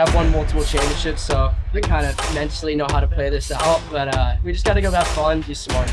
I've won multiple championships, so I kind of mentally know how to play this out, but we just got to go have fun, be smart.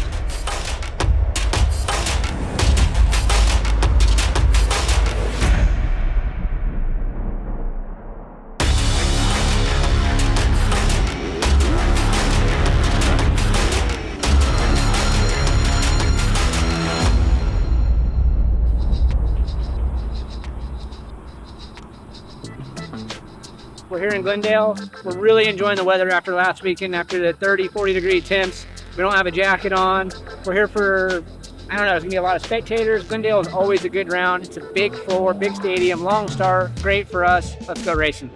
We're here in Glendale. We're really enjoying the weather after last weekend, after the 30, 40 degree temps. We don't have a jacket on. We're here for, I don't know, there's gonna be a lot of spectators. Glendale is always a good round. It's a big floor, big stadium, long start, great for us. Let's go racing.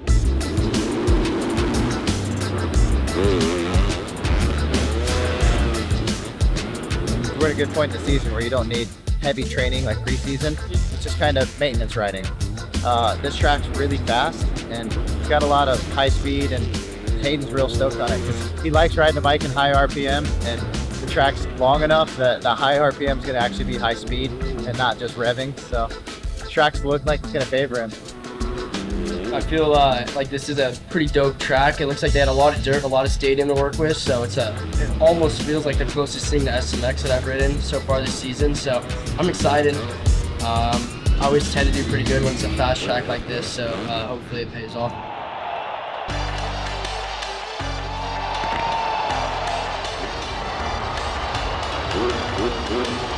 We're at a good point in the season where you don't need heavy training like preseason. It's just kind of maintenance riding. This track's really fast and it's got a lot of high speed, and Hayden's real stoked on it because he likes riding the bike in high RPM, and the track's long enough that the high RPM is going to actually be high speed and not just revving. So the track's looking like it's going to favor him. I feel like this is a pretty dope track. It looks like they had a lot of dirt, a lot of stadium to work with, so it almost feels like the closest thing to SMX that I've ridden so far this season, so I'm excited. I always tend to do pretty good when it's a fast track like this, so hopefully it pays off. Good.